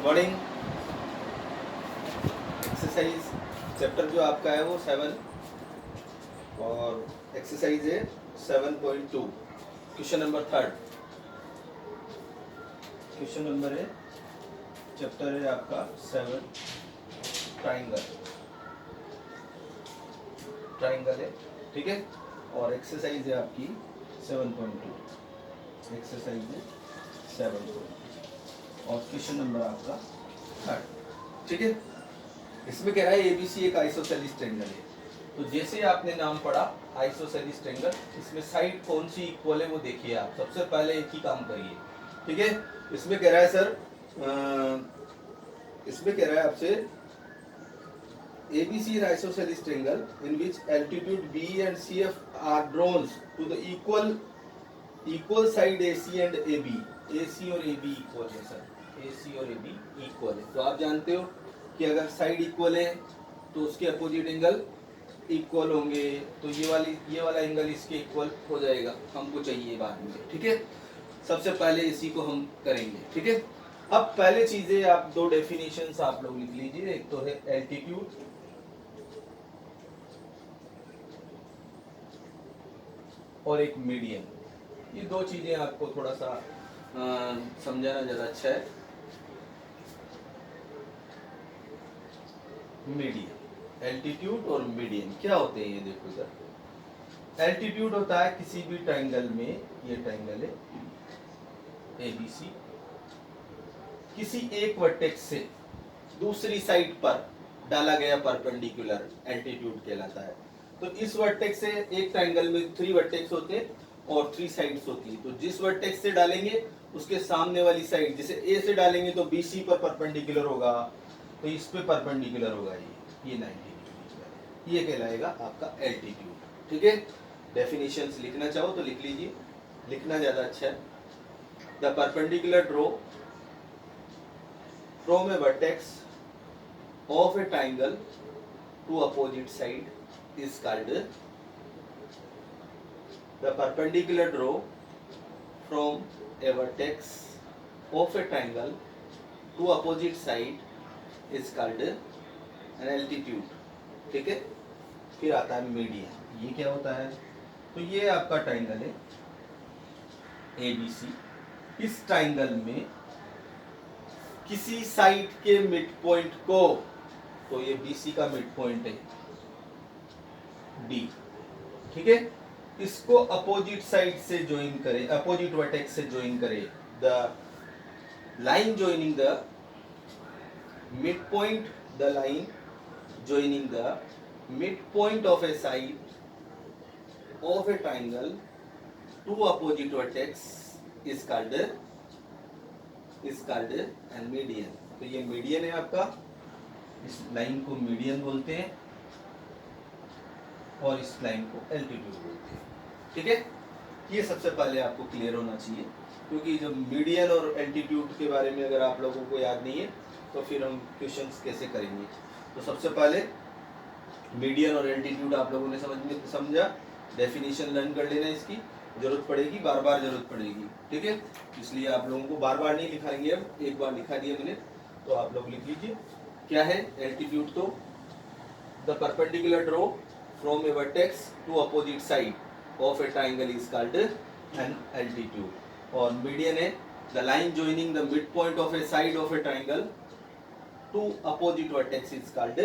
Morning. Exercise chapter जो आपका है वो 7 और एक्सरसाइज है 7.2। Question number 3। क्वेश्चन नंबर है, चैप्टर है आपका 7, ट्राइंगल। ट्राइंगल है, ठीक है। और एक्सरसाइज है आपकी 7.2। एक्सरसाइज है 7.2 और क्वेश्चन नंबर आपका 3, ठीक है। इसमें कह रहा है एबीसी एक आइसोसेलिस ट्रायंगल है। तो जैसे आपने नाम पढ़ा आइसोसेलिस ट्रायंगल, इसमें साइड कौन सी इक्वल है वो देखिए आप। सबसे पहले एक ही काम करिए, ठीक है। इसमें कह रहा है सर, इसमें कह रहा है आपसे ABC is isosceles triangle in which altitude B and CF are drawn to the equal side AC and AB। AC और AB इक्वल है सर, AC और AB इक्वल है। तो आप जानते हो कि अगर साइड इक्वल है तो उसके अपोजिट एंगल इक्वल होंगे, तो ये वाला एंगल इसके इक्वल हो जाएगा। हमको चाहिए बाद में, ठीक है। सबसे पहले इसी को हम करेंगे, ठीक है। अब पहले चीजें आप दो डेफिनेशंस आप लोग लिख लीजिए। एक तो है एल्टीट्यूड और एक मीडियन। ये दो चीजें आपको थोड़ा सा समझाना ज्यादा अच्छा है। मीडियन, एल्टीट्यूड और मीडियन क्या होते हैं ये देखो सर। एल्टीट्यूड होता है किसी भी ट्रायंगल में, ये ट्रायंगल है एबीसी, किसी एक वर्टेक्स से दूसरी साइड पर डाला गया परपेंडिकुलर एल्टीट्यूड कहलाता है। तो इस वर्टेक्स से एक ट्रायंगल में 3 वर्टेक्स होते हैं और 3 साइड्स होती है। तो जिस वर्टेक्स से डालेंगे उसके सामने वाली साइड, जैसे ए से डालेंगे तो बीसी पर परपेंडिकुलर होगा, तो इस पे परपेंडिकुलर होगा ये 90 डिग्री। ये कहलाएगा आपका एल्टीट्यूड, ठीक है। डेफिनेशंस लिखना चाहो तो लिख लीजिए, लिखना ज्यादा अच्छा है। The perpendicular draw from a vertex of a triangle to opposite side is called the perpendicular draw from a vertex of a triangle to opposite side is called an altitude, ठीक है। फिर आता है मीडियन। ये क्या होता है? तो ये आपका ट्रायंगल है ABC। इस ट्रायंगल में किसी साइड के मिड पॉइंट को, तो ये BC का मिड पॉइंट है D, ठीक है। इसको अपोजिट साइड से ज्वाइन करें, अपोजिट वर्टेक्स से ज्वाइन करें। The line joining the mid point, the line joining the mid point of a side of a triangle to opposite vertex is called an median. तो ये median है आपका, इस line को median बोलते हैं और इस लाइन को एल्टीट्यूड बोलते हैं, ठीक है। ये सबसे पहले आपको क्लियर होना चाहिए, क्योंकि जब मीडियन और एल्टीट्यूड के बारे में अगर आप लोगों को याद नहीं है तो फिर हम क्वेश्चंस कैसे करेंगे। तो सबसे पहले मीडियन और एल्टीट्यूड आप लोगों ने समझा, डेफिनेशन लर्न कर लेना। इसकी जरूरत पड़ेगी, बार बार जरूरत पड़ेगी, ठीक है। इसलिए आप लोगों को बार बार नहीं लिखाएंगे, अब एक बार लिखा दिया मैंने, तो आप लोग लिख लीजिए। क्या है एल्टीट्यूड? तो the perpendicular draw from a vertex to opposite side of a triangle is called an altitude. और मीडियन है the line joining the mid point of a side of a triangle to opposite vertex is called.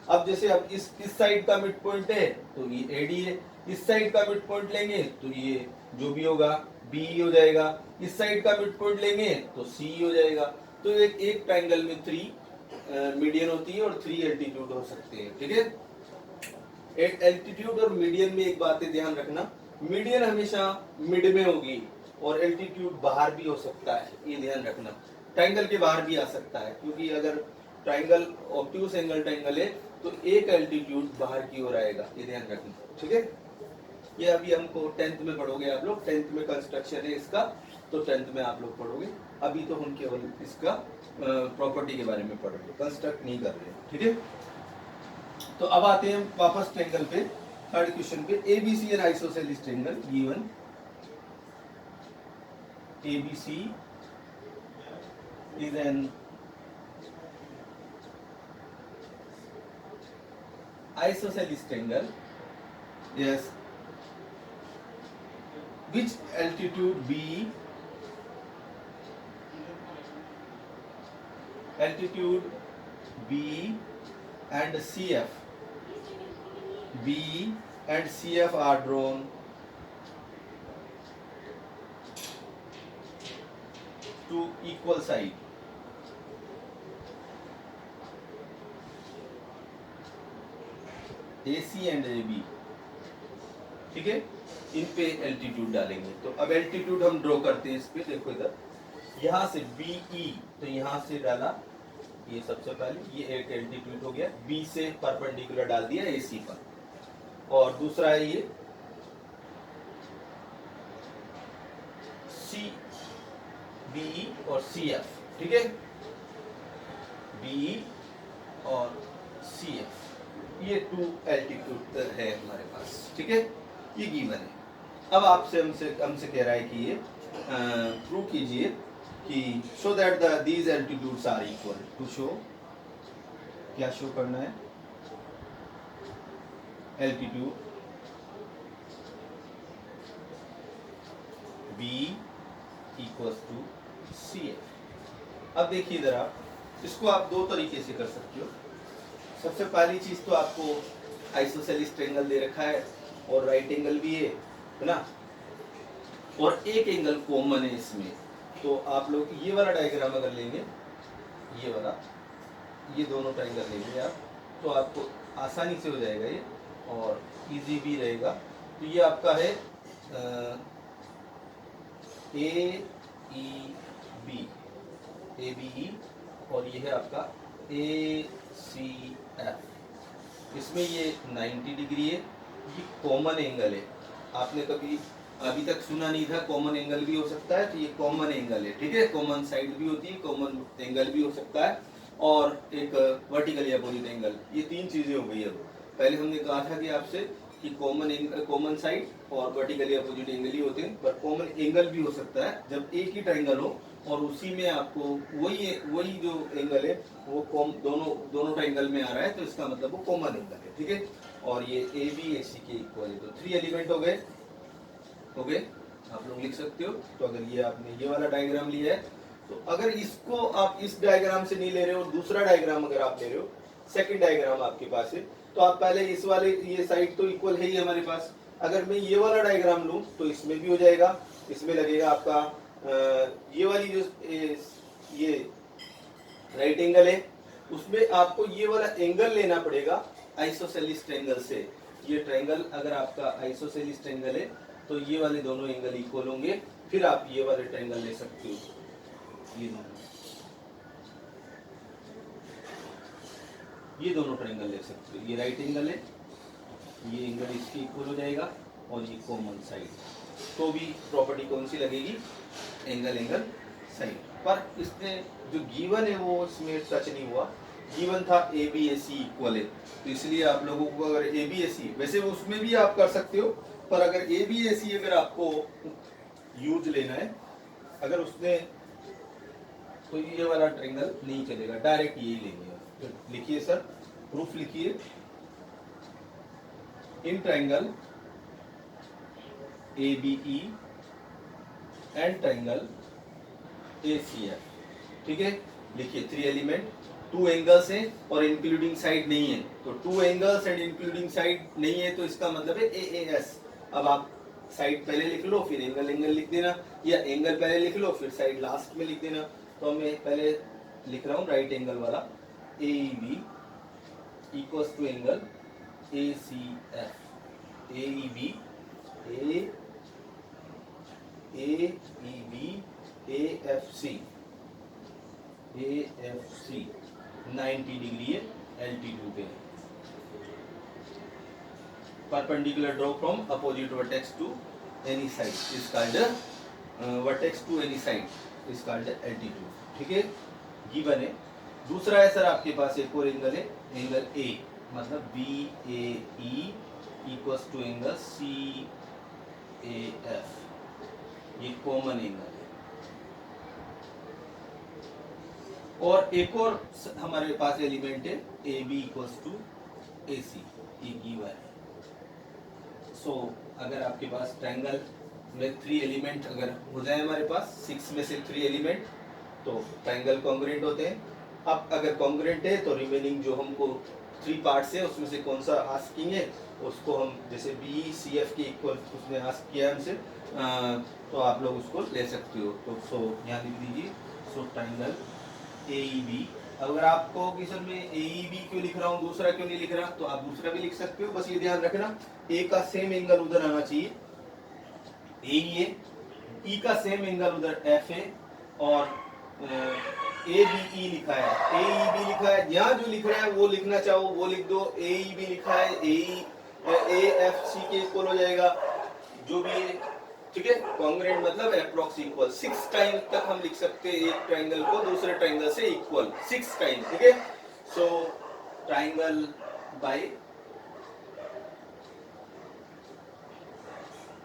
अब जैसे अब इस side का mid point है तो ये एडी है, इस साइड का मिड पॉइंट लेंगे तो ये जो भी होगा बी हो जाएगा, इस साइड का मिड पॉइंट लेंगे तो सी हो जाएगा। तो एक ट्रायंगल में 3 मीडियन होती है और 3 एल्टीट्यूड हो सकते हैं, ठीक है। एल्टीट्यूड और मीडियन में एक बात है ध्यान रखना, मीडियन हमेशा मिड में होगी और एल्टीट्यूड बाहर भी हो सकता है, ये ध्यान रखना। ट्रायंगल के बाहर भी आ सकता है, क्योंकि अगर ट्रायंगल ऑब्ट्यूस एंगल ट्रायंगल है तो एक एल्टीट्यूड बाहर की ओर आएगा, ये ध्यान रखना, ठीक है। ये अभी हमको 10th में पढ़ोगे आप लोग, 10th में कंस्ट्रक्शन है इसका, तो 10th में आप लोग पढ़ोगे। अभी तो हम केवल इसका प्रॉपर्टी के बारे में पढ़ रहे, कंस्ट्रक्ट नहीं कर रहे, ठीक है। तो अब आते हैं वापस ट्रायंगल पे, थर्ड क्वेश्चन पे। ABC N isosceles triangle given, ABC is an isosceles triangle, yes, which altitude B and CF are drawn to equal side. AC and AB, ठीक है, इन पे एल्टीट्यूड डालेंगे। तो अब एल्टीट्यूड हम ड्रॉ करते हैं इस पे, देखो इधर, यहाँ से BE, तो यहाँ से डाला ये सबसे पहले, ये एक एल्टीट्यूड हो गया, B से परपेंडिकुलर डाल दिया AC पर, और दूसरा है ये BE और CF, ठीक है, BE और CF, ये 2 एल्टीट्यूड है हमारे पास, ठीक है, ये गिवन है। अब आपसे हमसे कह रहा है कि ये प्रूव कीजिए कि show that these altitudes are equal. To show, क्या शो करना है, altitude B equals to CF। अब देखिए इधर, आप इसको आप 2 तरीके से कर सकते हो। सबसे पहली चीज तो आपको आइसोसेलेस ट्रायंगल दे रखा है और राइट एंगल भी है ना, और एक एंगल कॉमन है इसमें, तो आप लोग ये वाला डायग्राम अगर लेंगे, ये वाला, ये दोनों ट्रायंगल लेंगे आप, तो आपको आसानी से हो जाएगा ये, और इजी भी रहेगा। तो ये आपका है ABE, और ये है आपका ACF। इसमें ये 90 डिग्री है, ये कॉमन एंगल है। आपने कभी अभी तक सुना नहीं था कॉमन एंगल भी हो सकता है, तो ये कॉमन एंगल है, ठीक है, कॉमन साइड भी होती है, कॉमन एंगल भी हो सकता है, और एक वर्टिकली अपोजिट एंगल, ये 3 चीजें हो गई। अब पहले हमने कहा था कि आपसे कि कॉमन साइड और वर्टिकली अपोजिट एंगल ही होते हैं, पर कॉमन एंगल भी हो सकता है जब एक ही ट्रायंगल हो और उसी में आपको वही जो एंगल है वो दोनों ट्रायंगल में आ रहा है, तो इसका मतलब वो कॉमन एंगल है, ठीक है। और ये ABAC के इक्वल है, तो 3 एलिमेंट हो गए, आप लोग लिख सकते हो। तो अगर ये आपने ये वाला डायग्राम लिया है, तो अगर इसको आप इस डायग्राम से नहीं ले रहे हो, दूसरा डायग्राम अगर आप ले रहे हो, सेकंड डायग्राम आपके पास है, तो आप पहले इस वाले, ये साइड तो इक्वल है ही हमारे पास, अगर मैं ये वाला डायग्राम लूं तो इसमें भी हो जाएगा, इसमें लगेगा आपका ये वाली जो ये राइट एंगल है, उसमें आपको ये वाला एंगल लेना पड़ेगा आइसोसेलेस ट्रायंगल से। ये ट्रायंगल अगर आपका आइसोसेलेस ट्रायंगल है तो ये वाले दोनों एंगल इक्वल होंगे, फिर आप ये वाले ट्रायंगल ले सकते हो, ये दोनों ट्रायंगल ले सकते हो। ये राइट एंगल है, ये एंगल इसके इक्वल हो जाएगा, और ये कॉमन साइड, तो भी प्रॉपर्टी कौन सी लगेगी, एंगल साइड। पर इसने जो गिवन है वो इसमें टच नहीं हुआ, गिवन था ABAC इक्वल है, तो इसलिए आप लोगों को अगर ABAC, वैसे उसमें भी आप कर सकते हो, पर अगर ABAC अगर आपको यूज लेना है, अगर उसने, तो ये वाला ट्रायंगल नहीं चलेगा, डायरेक्ट यही लेंगे। तो लिखिए सर, प्रूफ लिखिए, in triangle ABE and triangle ACF, ठीक है, लिखिए 3 एलिमेंट, 2 एंगल्स हैं और इंक्लूडिंग साइड नहीं है, तो 2 एंगल्स एंड इंक्लूडिंग साइड नहीं है, तो इसका मतलब है AAS। अब आप साइड पहले लिख लो, फिर एंगल लिख देना, या एंगल पहले लिख लो फिर साइड लास्ट में लिख देना। तो मैं पहले लिख रहा हूँ राइट एंगल वाला, AEB equals to angle ACF, AEB AFC 90 degree है, एल्टीट्यूड है, perpendicular draw from opposite vertex to any side is called vertex to any side is called altitude, ठीक है, गिवन है। दूसरा है सर आपके पास एक और एंगल है, एंगल A, मतलब BAE equals to angle CAF, ये कॉमन एंगल है। और एक और हमारे पास एलिमेंट है AB इक्वल्स टू AC, एक ही वाई। सो अगर आपके पास ट्रायंगल में 3 एलिमेंट अगर हो जाए हमारे पास 6 में से 3 एलिमेंट तो ट्रायंगल कॉन्ग्रुएंट होते हैं। अब अगर कॉन्ग्रुएंट है तो रिमेनिंग जो हमको 3 पार्ट्स है उसमें से कौन सा आस्किंग है उसको हम जैसे बी सी एफ के इक्वल उसने आस्क किया हमसे तो आप लोग उसको ले सकते हो। तो सो यहाँ लिख दीजिए सो ट्रायंगल ए ई बी। अगर आपको कि सर मैं ए ई बी क्यों लिख रहा हूँ दूसरा क्यों नहीं लिख रहा तो आप दूसरा भी लिख सकते हो, बस ये ध्यान रखना ए का सेम एंगल उधर आना चाहिए ए ई का सेम एंगल उधर एफ है और ए बी ई लिखा है ए ई बी लिखा है, यहाँ जो लिख रहा है वो लिखना चाहो वो लिख दो। ए ई बी लिखा है ए एफ सी के इक्वल हो जाएगा जो भी है, ठीक है। कॉन्ग्रुएंट मतलब अप्रॉक्स इक्वल 6 टाइम तक हम लिख सकते हैं एक ट्रायंगल को दूसरे ट्रायंगल से इक्वल 6 टाइम, ठीक है। So triangle by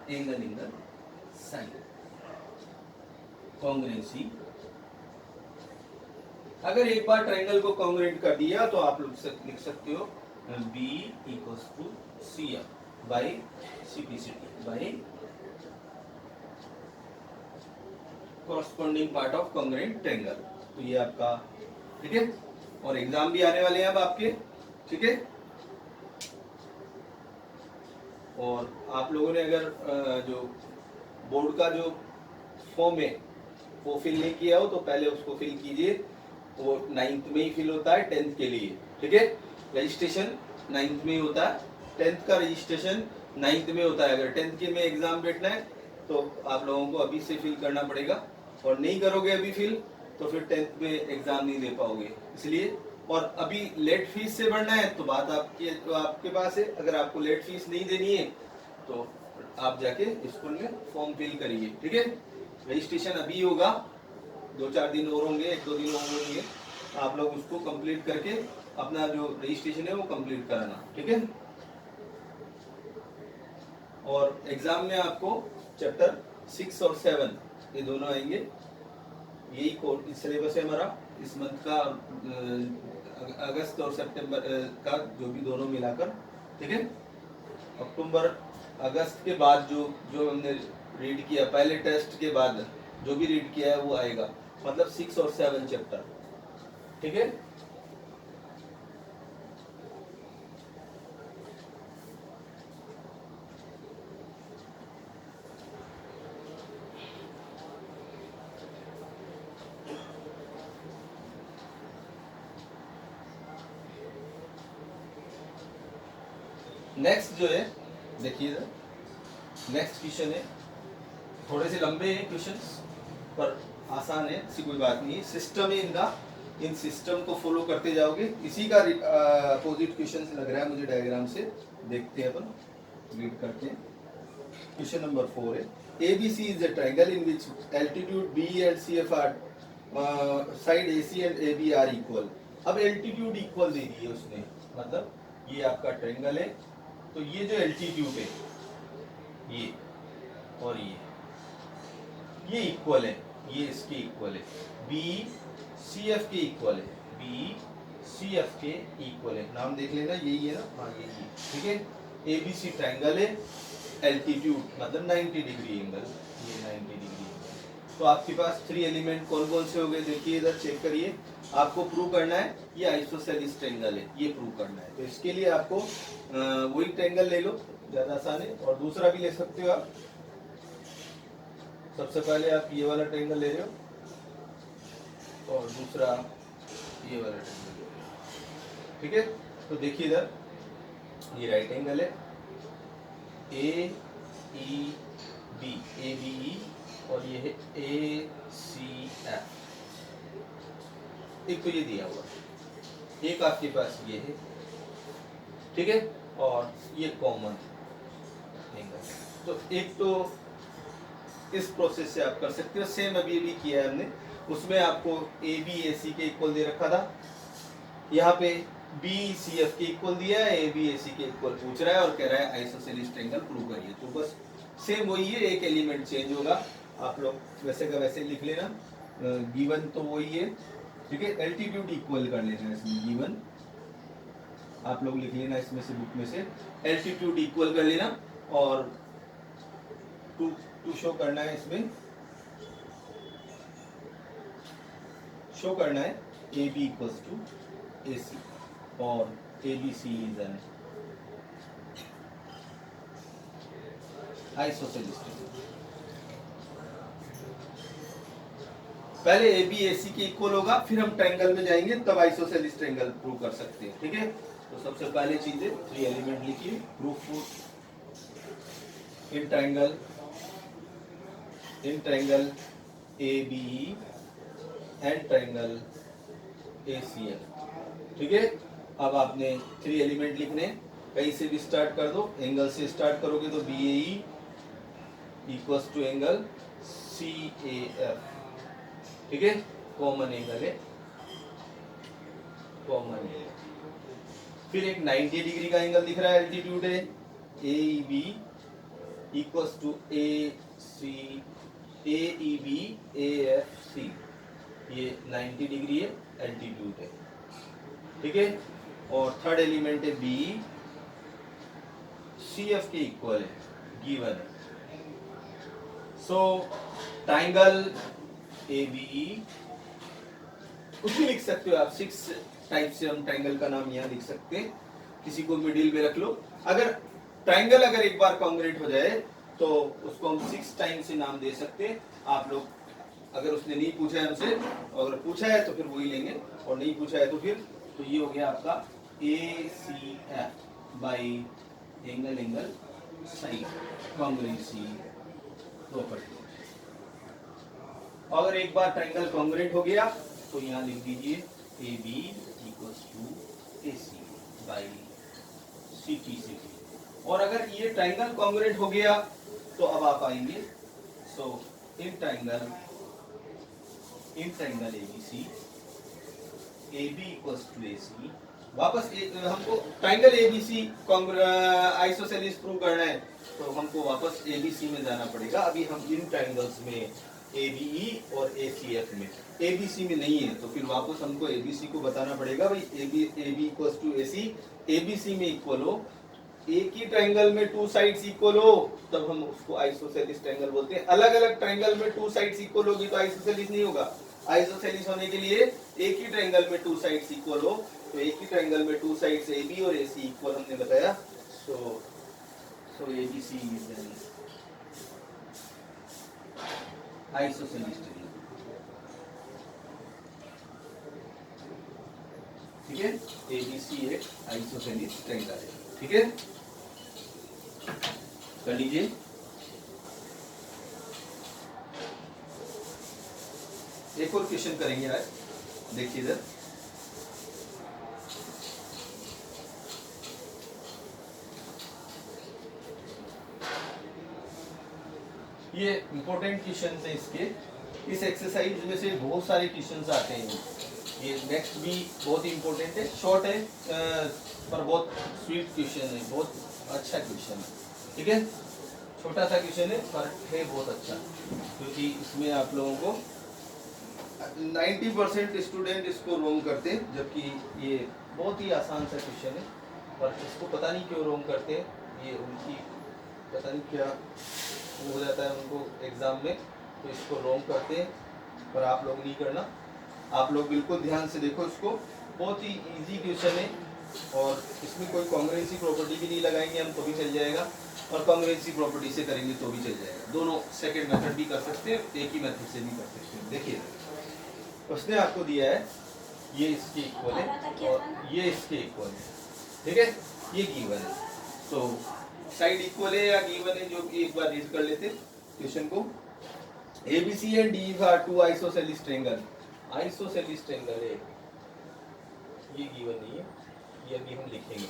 angle side congruency. अगर एक बार ट्रायंगल को कॉन्ग्रुएंट कर दिया तो आप लोग लिख सकते हो B equals to C F by CPCT by corresponding part of congruent triangle. तो ये आपका ठीक है और एग्जाम भी आने वाले हैं अब आपके, ठीक है। और आप लोगों ने अगर जो बोर्ड का जो फॉर्म है वो फिल नहीं किया हो तो पहले उसको फिल कीजिए, वो 9th में ही फिल होता है 10th के लिए, ठीक है। रजिस्ट्रेशन 9th में ही होता है, 10th का रजिस्ट्रेशन 9th में होता है। अगर 10th के में एग्जाम बैठना है तो आप लोगों को अभी से फिल करना पड़ेगा और नहीं करोगे अभी फिल तो फिर 10th में एग्जाम नहीं दे पाओगे, इसलिए। और अभी लेट फीस से भरना है तो बात आपके पास है, अगर आपको लेट फीस नहीं देनी है तो आप जाके स्कूल में फॉर्म फिल करिए, ठीक है। रजिस्ट्रेशन अभी होगा, 2-4 दिन और होंगे, 1-2 दिन और होंगे, आप लोग उसको कंप्लीट करके अपना जो रजिस्ट्रेशन है वो कंप्लीट कराना, ठीक है। और एग्जाम में आपको चैप्टर 6 और 7 ये दोनों आएंगे, यही कोर्स सिलेबस है हमारा इस मंथ का, अगस्त और सितंबर का जो भी दोनों मिलाकर, ठीक है। अक्टूबर अगस्त के बाद जो हमने रीड किया पहले टेस्ट के बाद जो भी रीड किया है वो आएगा, मतलब 6 और 7 चैप्टर, ठीक है। नेक्स्ट जो है देखिए नेक्स्ट क्वेश्चन है, थोड़े से लंबे हैं क्वेश्चंस पर आसान है, ऐसी कोई बात नहीं है। सिस्टम है इनका, इन सिस्टम को फॉलो करते जाओगे, इसी का अपोजिट क्वेश्चन लग रहा है मुझे डायग्राम से, देखते हैं अपन, रीड करते हैं। क्वेश्चन नंबर 4 है ABC is a triangle in which altitude B and CF are side AC and AB are equal। अब एल्टीट्यूड इक्वल दे दी है उसने, मतलब ये आपका ट्रायंगल है तो ये जो एल्टीट्यूड है ये और ये इक्वल है, ये इसके इक्वल है, बी सी एफ के इक्वल है, बी सी एफ के इक्वल है, नाम देख लेना यही है ना, हाँ यही है, ठीक है। एबीसी ट्रायंगल है, एल्टीट्यूड मतलब 90 डिग्री एंगल, ये 90 डिग्री एंगल। तो आपके पास 3 एलिमेंट कौन कौन से हो गए देखिए इधर चेक करिए, आपको प्रूव करना है ये आइसोसेलेस ट्रायंगल है, ये प्रूव करना है। तो इसके लिए आपको वही ट्रायंगल ले लो, ज्यादा आसान है, और दूसरा भी ले सकते हो आप। सबसे पहले आप ये वाला ट्रायंगल ले रहे हो और दूसरा ये वाला ट्रायंगल ले रहे हो, ठीक है। तो देखिए इधर ये राइट एंगल है, A E B, A B E, और ये है ए सी एफ। एक तो ये दिया हुआ, एक आपके पास ये है, ठीक है, और ये कॉमन एंगल। तो एक तो इस प्रोसेस से आप कर सकते हो, सेम अभी भी किया है हमने, उसमें आपको ए बी ए सी के इक्वल दे रखा था, यहाँ पे बी सी एफ के इक्वल दिया है, ए बी ए सी के इक्वल पूछ रहा है और कह रहा है आइसोसेलेस ट्रायंगल प्रूव करिए। तो बस सेम वही है, एक एलिमेंट चेंज होगा, आप लोग वैसे का वैसे लिख लेना, गिवन तो वही है, ठीक है। एल्टीट्यूड इक्वल कर लेना इसमें, गिवन आप लोग लिख लेना इसमें से, बुक में से, एल्टीट्यूड इक्वल कर लेना, और टू शो करना है, इसमें शो करना है A B equals to A C, और A B C is an isosceles triangle. पहले ए बी ए सी के इक्वल होगा, फिर हम ट्रायंगल में जाएंगे, तब आइसोसेलिस ट्रायंगल प्रूव कर सकते हैं, ठीक है। तो सबसे पहले चीजें 3 एलिमेंट लिखिए, proof in triangle A B and triangle A C L, ठीक है। अब आपने 3 एलिमेंट लिखने, कहीं से भी स्टार्ट कर दो, एंगल से स्टार्ट करोगे तो B A E equals to angle C A F, ठीक है, कॉमन एंगल है, कॉमन एंगल। फिर एक 90 डिग्री का एंगल दिख रहा है, एल्टीट्यूड है, A E B equals to A C, A E B A F C, ये 90 डिग्री है, एल्टीट्यूड है, ठीक है। और थर्ड एलिमेंट है बी, सी एफ के इक्वल है, गिवन है। सो ट्रायंगल ए बी, कुछ भी लिख सकते हो आप, 6 टाइप से हम ट्रायंगल का नाम यहाँ लिख सकते हैं, किसी को मिडिल में रख लो। अगर ट्रायंगल अगर एक बार कॉन्ग्रुएंट हो जाए तो उसको हम 6 टाइम से नाम दे सकते हैं। आप लोग, अगर उसने नहीं पूछा है हमसे, अगर पूछा है तो फिर वही लेंगे, और नहीं पूछा है तो फिर, तो ये हो गया आपका A C F by angle side congruency property. अगर एक बार ट्रायंगल कॉन्ग्रुएंट हो गया तो यहाँ लिख दीजिए A B equals to A C by C T C T. और अगर ये ट्रायंगल कॉन्ग्रुएंट हो गया तो अब आप आएंगे, so in triangle A B C, A B equals to A C, वापस हमको triangle A B C isosceles prove करना है, तो हमको वापस ए बी सी में जाना पड़ेगा। अभी हम इन ट्रायंगल्स में ए बी ई और ए सी एफ में, ए बी सी में नहीं है, तो फिर वापस हमको ए बी सी को बताना पड़ेगा, भाई A B equals to A C, A B C में इक्वल हो, एक ही ट्रायंगल में 2 साइड्स इक्वल हो, तब हम उसको आइसोसेलिस ट्रायंगल बोलते हैं। अलग अलग ट्रायंगल में 2 साइड्स इक्वल होगी तो आइसोसेलिस नहीं होगा। आइसोसेलिस होने के लिए एक ही ट्रायंगल में 2 साइड्स इक्वल हो, तो एक ही ट्रायंगल में 2 साइड्स ए बी और ए सी इक्वल हमने बताया, so A B C is an isosceles triangle, ठीक है। ए बी सी एक आइसोसेलिस ट्रायंगल है, ठीक है, कर लीजिए। एक और क्वेश्चन करेंगे आज, देखिए इधर, ये इंपॉर्टेंट क्वेश्चन है इसके। इस एक्सरसाइज में से बहुत सारे क्वेश्चंस आते हैं। ये नेक्स्ट भी बहुत इंपॉर्टेंट है, शॉर्ट है पर बहुत स्वीट क्वेश्चन है, बहुत अच्छा क्वेश्चन है, ठीक है। छोटा सा क्वेश्चन है पर है बहुत अच्छा, क्योंकि इसमें आप लोगों को 90% स्टूडेंट इसको रोंग करते हैं, जबकि ये बहुत ही आसान सा क्वेश्चन है, पर इसको पता नहीं क्यों रोंग करते हैं, ये उनकी पता नहीं क्या हो जाता है उनको एग्ज़ाम में, तो इसको रोंग करते हैं, पर आप लोग नहीं करना। आप लोग बिल्कुल ध्यान से देखो इसको, बहुत ही इजी क्वेश्चन है, और इसमें कोई कॉन्ग्रुएंसी प्रॉपर्टी भी नहीं लगाएंगे हम तो भी चल जाएगा, और कॉन्ग्रुएंसी प्रॉपर्टी से करेंगे तो भी चल जाएगा। दोनों सेकंड मेथड भी कर सकते हैं, एक ही मेथड से भी कर सकते हैं। देखिए उसने आपको दिया है ये इसके इक्वल है और ये इसके इक्वल है, ठीक है, ये गिवन है, तो साइड इक्वल है या गिवन है, जो कि एक बार रीड कर लेते क्वेश्चन को। ABC and D are 2 isosceles triangle, isosceles triangle है, ये गिवन नहीं है, ये अभी हम लिखेंगे।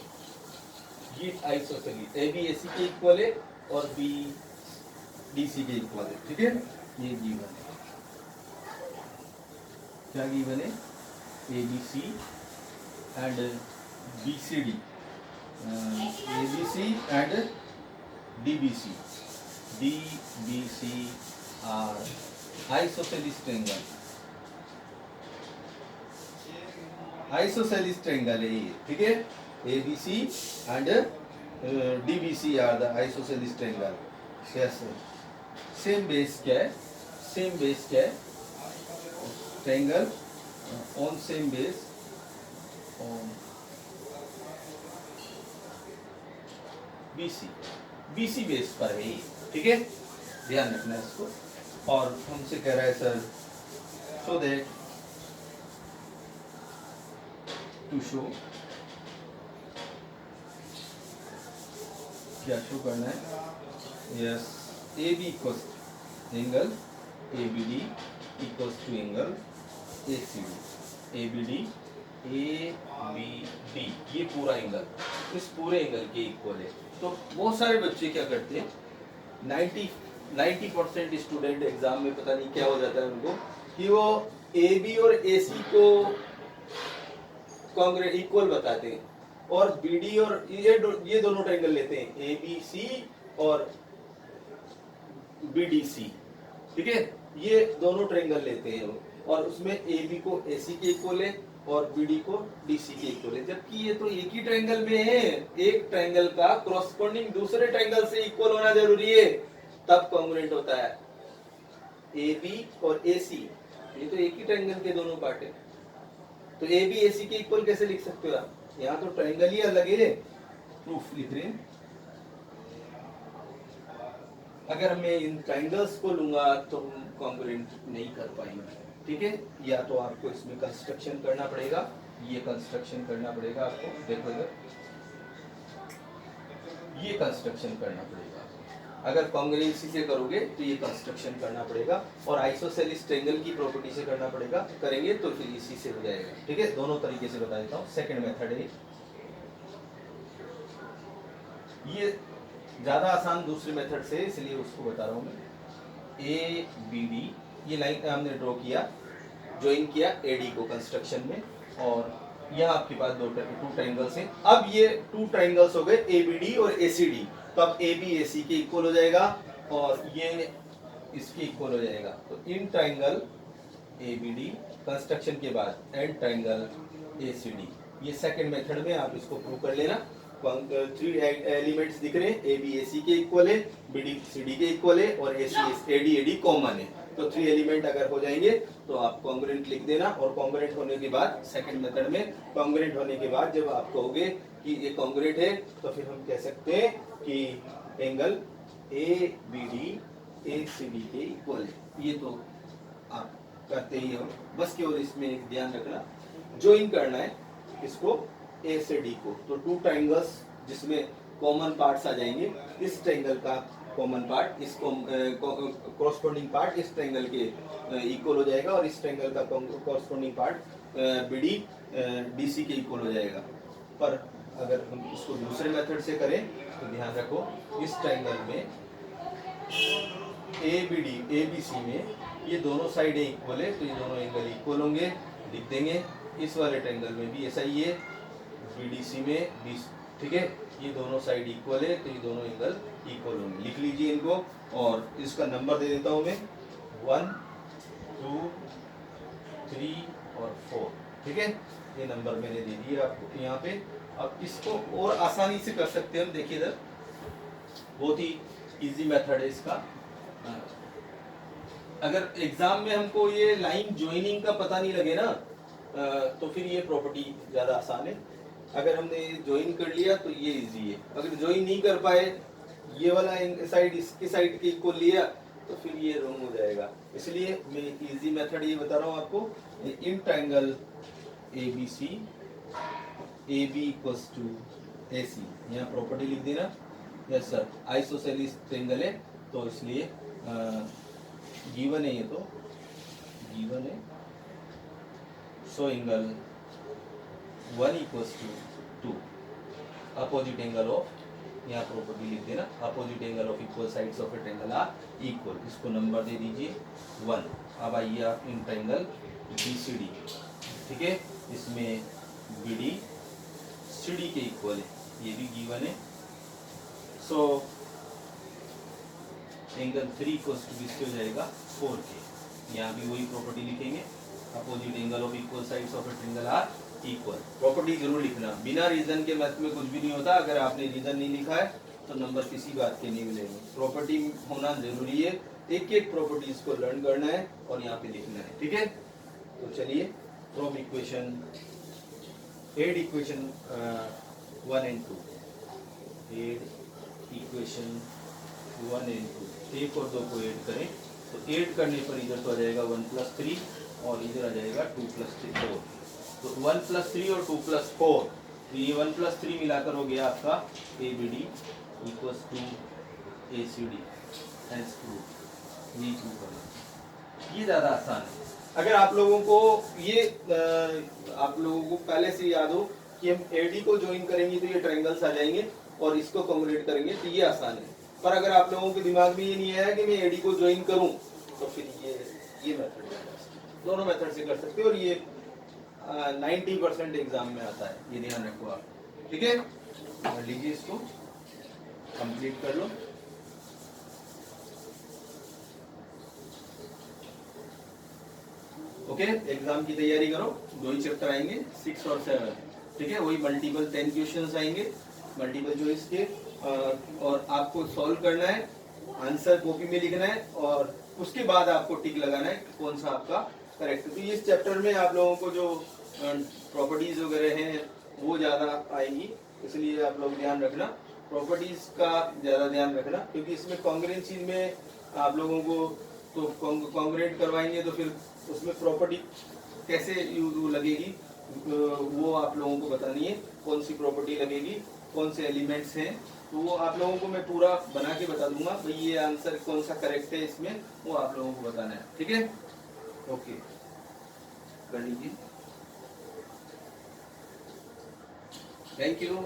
ये आइसोसेलिस ABAC के इक्वल है और BDC के इक्वल है, ठीक है, ये गिवन है। क्या गिवन है? ABC and BCD, ABC and DBC are isosceles triangle, isosceles triangle है ये, ठीक है। ABC and DBC are the isosceles triangle. Yes, sir. Same base क्या है? Same base क्या है? Triangle on same base on BC base पर है ये, ठीक है, ध्यान रखना है इसको। और हमसे कह रहा है sir so that to show, क्या शो करना है? Yes, A B equals angle A B D equals to angle A C D. A B D ये पूरा एंगल इस पूरे एंगल के इक्वल है। तो बहुत सारे बच्चे क्या करते हैं, 90% स्टूडेंट एग्जाम में पता नहीं क्या हो जाता है उनको कि वो ए बी और ए सी को कांग्रेट इक्वल बताते हैं और बी डी और ये दोनों ट्रायंगल लेते हैं, ए बी सी और बी डी सी, ठीक है, ये दोनों ट्रायंगल लेते हैं और उसमें ए बी को ए सी के इक्वल है और बीडी को डीसी के इक्वल है, जबकि ये तो एक ही ट्रायंगल में है। एक ट्रायंगल का कॉरस्पॉन्डिंग दूसरे ट्रायंगल से इक्वल होना जरूरी है, तब कॉन्ग्रुएंट होता है। ए बी और ए सी ये तो एक ही ट्रायंगल के दोनों पार्ट है, तो ए बी ए सी के इक्वल कैसे लिख सकते हो आप? यहाँ तो ट्रायंगल ही अलग है। प्रूफ लिख रहे हैं, अगर मैं इन ट्रायंगल्स को लूंगा तो हम कॉन्ग्रुएंट नहीं कर पाएंगे, ठीक है। या तो आपको इसमें कंस्ट्रक्शन करना पड़ेगा, ये कंस्ट्रक्शन करना पड़ेगा आपको, देखो इधर ये कंस्ट्रक्शन करना पड़ेगा। अगर कॉन्ग्रुएंसी से करोगे तो ये कंस्ट्रक्शन करना पड़ेगा और आइसोसेलेस ट्रायंगल की प्रॉपर्टी से करना पड़ेगा, करेंगे तो फिर इसी से हो जाएगा, ठीक है। दोनों तरीके से बता देता हूँ। सेकंड मेथड है, ये ज्यादा आसान दूसरे मेथड से, इसलिए उसको बता रहा हूँ मैं। ए बी डी ये लाइन हमने ड्रॉ किया, ज्वाइन किया एडी को कंस्ट्रक्शन में, और यहाँ आपके पास टू ट्रायंगल्स हैं। अब ये टू ट्रायंगल्स हो गए ए बी डी और ए सी डी, तो अब ए बी ए सी के इक्वल हो जाएगा और ये इसके इक्वल हो जाएगा। तो in triangle A B D construction के बाद and triangle A C D, ये सेकंड मेथड में आप इसको प्रूव कर लेना। 3 एलिमेंट्स दिख रहे हैं, ए बी ए सी के इक्वल है, बी डी सी डी के इक्वल है और ए सी ए डी कॉमन है। तो 3 एलिमेंट अगर हो जाएंगे तो आप कॉन्ग्रुएंट लिख देना, और कॉन्ग्रुएंट होने के बाद सेकंड मेथड में कॉन्ग्रुएंट होने के बाद जब आप कहोगे कि ये कॉन्ग्रुएंट है तो फिर हम कह सकते हैं कि angle A B D A C D के इक्वल है। ये तो आप करते ही हो, बस केवल इसमें एक ध्यान रखना, ज्वाइन करना है इसको ए से डी को। तो टू ट्रायंगल्स जिसमें कॉमन पार्ट्स आ जाएंगे, इस ट्रायंगल का कॉमन पार्ट इस कॉरस्पॉन्डिंग पार्ट इस ट्रायंगल के इक्वल हो जाएगा और इस ट्रायंगल का कॉरस्पॉन्डिंग पार्ट बीडी डीसी के इक्वल हो जाएगा। पर अगर हम इसको दूसरे मेथड से करें तो ध्यान रखो, इस ट्रायंगल में A B D A B C में ये दोनों साइड इक्वल है, तो ये दोनों एंगल इक्वल होंगे, लिख देंगे। इस वाले ट्रायंगल में भी ऐसा ही है, बी डी सी में ठीक है, ये दोनों साइड इक्वल है, तो ये दोनों एंगल इक्वल होंगे, लिख लीजिए इनको। और इसका नंबर दे देता हूँ मैं 1 2 3 और 4, ठीक है, ये नंबर मैंने दे दिए आपको यहाँ पे। अब इसको और आसानी से कर सकते हैं हम, देखिए इधर बहुत ही इजी मेथड है इसका। अगर एग्जाम में हमको ये लाइन ज्वाइनिंग का पता नहीं लगे ना, तो फिर ये प्रॉपर्टी ज़्यादा आसान है। अगर हमने ज्वाइन कर लिया तो ये इजी है, अगर ज्वाइन नहीं कर पाए, ये वाला साइड इसकी साइड के इक्वल लिया तो फिर ये रॉन्ग हो जाएगा। इसलिए मैं इजी मेथड ये बता रहा हूँ आपको। In triangle A B C, A B equals to A C, यहाँ प्रॉपर्टी लिख देना। यस सर, आइसोसेलेस ट्रायंगल है तो इसलिए गिवन है, ये तो गिवन है। So angle 1 equals to 2 opposite angle of, यहाँ प्रॉपर्टी लिख देना, opposite angle of equal sides of a triangle are equal. इसको नंबर दे दीजिए 1। अब आइए आप in triangle B C D, ठीक है, इसमें बी डी सी डी के इक्वल है, ये भी गिवन है। सो एंगल 3 इक्वल्स टू किसके हो जाएगा 4 के। यहाँ भी वही प्रॉपर्टी लिखेंगे, opposite angle of equal sides of a triangle are equal. Property जरूर लिखना, बिना रीजन के मैथ में कुछ भी नहीं होता। अगर आपने रीजन नहीं लिखा है तो नंबर किसी बात के नहीं मिलेंगे। प्रॉपर्टी होना जरूरी है, एक एक प्रॉपर्टीज को लर्न करना है और यहाँ पे लिखना है, ठीक है। तो चलिए from equation add equation 1 and 2, add equation 1 and 2, 1 और 2 को ऐड करें तो ऐड करने पर इधर तो आ जाएगा 1 + 3 और इधर आ जाएगा 2 + 3 4। तो 1 + 3 और 2 + 4, तो ये 1 + 3 मिलाकर हो गया आपका ABD equals to ACD and proof. ये प्रूफ करना, ये ज़्यादा आसान है। अगर आप लोगों को ये आप लोगों को पहले से याद हो कि हम AD को ज्वाइन करेंगे तो ये ट्रायंगल्स आ जाएंगे और इसको कॉन्ग्रेट करेंगे तो ये आसान है। पर अगर आप लोगों के दिमाग में ये नहीं आया कि मैं AD को ज्वाइन करूं तो फिर ये मेथड है, दोनों मेथड से कर सकते हो और ये 90% एग्जाम में आता है, ये ध्यान रखो आप, ठीक है। कर लीजिए, इसको कंप्लीट कर लो। ओके, एग्जाम की तैयारी करो, 2 ही चैप्टर आएंगे 6 और 7, ठीक है। वही मल्टीपल 10 क्वेश्चंस आएंगे मल्टीपल चॉइस के, और आपको सॉल्व करना है, आंसर कॉपी में लिखना है और उसके बाद आपको टिक लगाना है कि कौन सा आपका करेक्ट है। तो इस चैप्टर में आप लोगों को जो प्रॉपर्टीज वगैरह हैं वो ज़्यादा आएंगी, इसलिए आप लोग ध्यान रखना, प्रॉपर्टीज का ज़्यादा ध्यान रखना, क्योंकि इसमें कॉन्ग्रुएंसी में आप लोगों को तो कॉन्ग्रुएंट करवाएंगे तो फिर उसमें प्रॉपर्टी कैसे लगेगी वो आप लोगों को बतानी है, कौन सी प्रॉपर्टी लगेगी, कौन से एलिमेंट्स हैं, तो वो आप लोगों को मैं पूरा बना के बता दूंगा भाई ये आंसर कौन सा करेक्ट है इसमें, वो आप लोगों को बताना है, ठीक है। ओके, कर लीजिए, थैंक यू।